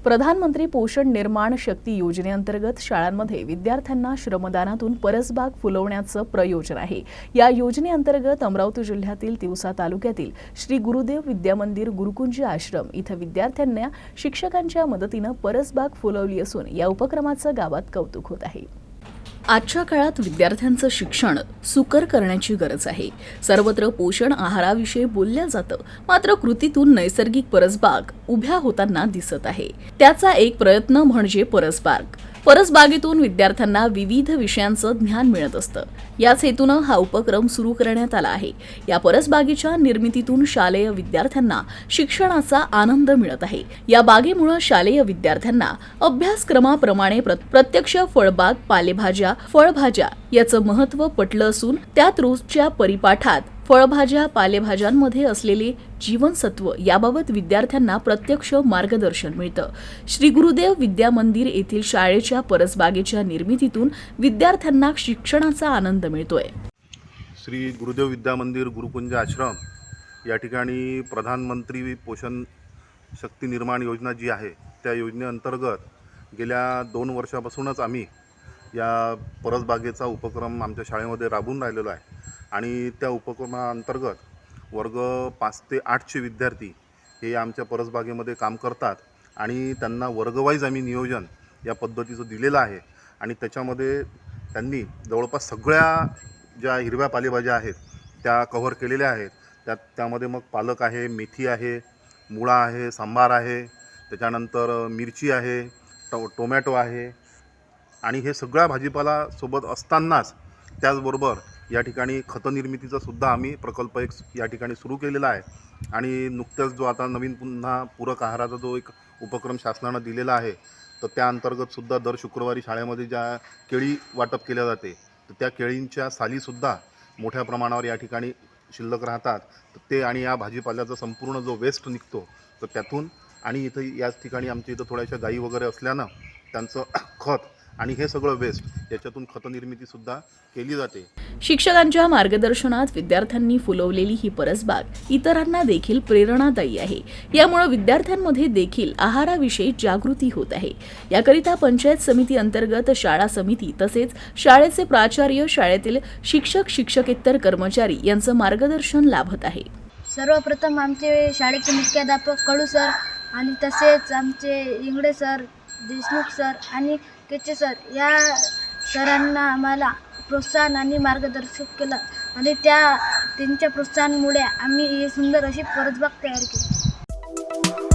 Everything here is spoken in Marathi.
प्रधानमंत्री पोषण निर्माण शक्ती योजनेअंतर्गत शाळांमध्ये विद्यार्थ्यांना श्रमदानातून परसबाग फुलवण्याचं प्रयोजन आहे। या योजनेअंतर्गत अमरावती जिल्ह्यातील तिवसा तालुक्यातील श्री गुरुदेव विद्यामंदिर गुरुकुंज आश्रम इथं विद्यार्थ्यांना शिक्षकांच्या मदतीनं परसबाग फुलवली असून या उपक्रमाचं गावात कौतुक होत आहे। आजच्या काळात विद्यार्थ्यांचं शिक्षण सुकर करण्याची गरज आहे। सर्वत्र पोषण आहाराविषयी बोलल्या जातं, मात्र कृतीतून नैसर्गिक परसबाग उभ्या होताना दिसत आहे। त्याचा एक प्रयत्न म्हणजे परसबाग। परसबागेतून विद्यार्थ्यांना विविध विषयांचं ज्ञान मिळत असतं। याच हेतूनं हा उपक्रम सुरू करण्यात आला आहे। या परसबागेच्या निर्मितीतून शालेय विद्यार्थ्यांना शिक्षणाचा आनंद मिळत आहे। या बागेमुळे शालेय विद्यार्थ्यांना अभ्यासक्रमाप्रमाणे प्रत्यक्ष फळबाग, पालेभाज्या, फळभाज्या याचं महत्त्व पटलं असून त्यात रोजच्या परिपाठात फळभाज्या, पालेभाज्यांमध्ये असलेले जीवनसत्व याबाबत विद्यार्थ्यांना प्रत्यक्ष मार्गदर्शन मिळतं। श्री गुरुदेव विद्यामंदिर येथील शाळेच्या परसबागेच्या निर्मितीतून विद्यार्थ्यांना शिक्षणाचा आनंद मिळतोय। श्री गुरुदेव विद्यामंदिर गुरुकुंज आश्रम या ठिकाणी प्रधानमंत्री पोषण शक्ती निर्माण योजना जी आहे त्या योजनेअंतर्गत गेल्या 2 वर्षापासूनच आम्ही या परसबागेचा उपक्रम आमच्या शाळेमध्ये राबवून राहिलेलो आहे आणि त्या उपक्रमाअंतर्गत वर्ग 5 ते 8चे विद्यार्थी हे आमच्या परसबागेमध्ये काम करतात आणि त्यांना वर्गवाईज आम्ही नियोजन या पद्धतीचं दिलेलं आहे आणि त्याच्यामध्ये त्यांनी जवळपास सगळ्या ज्या हिरव्या पालेभाज्या आहेत त्या कव्हर केलेल्या आहेत। त्यामध्ये मग पालक आहे, मेथी आहे, मुळा आहे, सांबार आहे, त्याच्यानंतर मिरची आहे, टोमॅटो आहे आणि हे सगळ्या भाजीपाला सोबत असतानाच त्याचबरोबर या ठिकाणी खतनिर्मितीचा सुद्धा आम्ही प्रकल्प एक या ठिकाणी सुरू केलेला आहे आणि नुकत्याच जो आता नवीन पुन्हा पूरक आहाराचा जो एक उपक्रम शासनानं दिलेला आहे तर त्या अंतर्गत सुद्धा दर शुक्रवारी शाळेमध्ये ज्या केळी वाटप केल्या जाते तर त्या केळींच्या सालीसुद्धा मोठ्या प्रमाणावर या ठिकाणी शिल्लक राहतात तर ते आणि या भाजीपाल्याचा संपूर्ण जो वेस्ट निघतो तर त्यातून आणि इथं याच ठिकाणी आमच्या इथं थोड्याशा गायी वगैरे असल्यानं त्यांचं खत आणि हे सगळं वेस्ट याच्यातून खतनिर्मिती सुद्धा केली जाते। शिक्षकांच्या मार्गदर्शनात विद्यार्थ्यांनी फुलवलेली ही परसबाग इतरांना देखील प्रेरणादायी आहे। यामुळे विद्यार्थ्यांमध्ये देखील आहाराविषयी जागृती होत आहे। याकरिता पंचायत समिती अंतर्गत शाळा समिती तसेच शाळेचे प्राचार्य, शाळेतील शिक्षक, शिक्षकेतर कर्मचारी यांचं मार्गदर्शन लाभत आहे। सर्वप्रथम आमचे शाळेचे मुख्याध्यापक कडू सर आणि तसेच आमचे इंगडे सर, देशमुख सर आणि केचे सर या सरांना आम्हाला प्रोत्साहन आणि मार्गदर्शक केलं आणि त्यांच्या प्रोत्साहनामुळे आम्ही ही सुंदर अशी परसबाग तयार केली।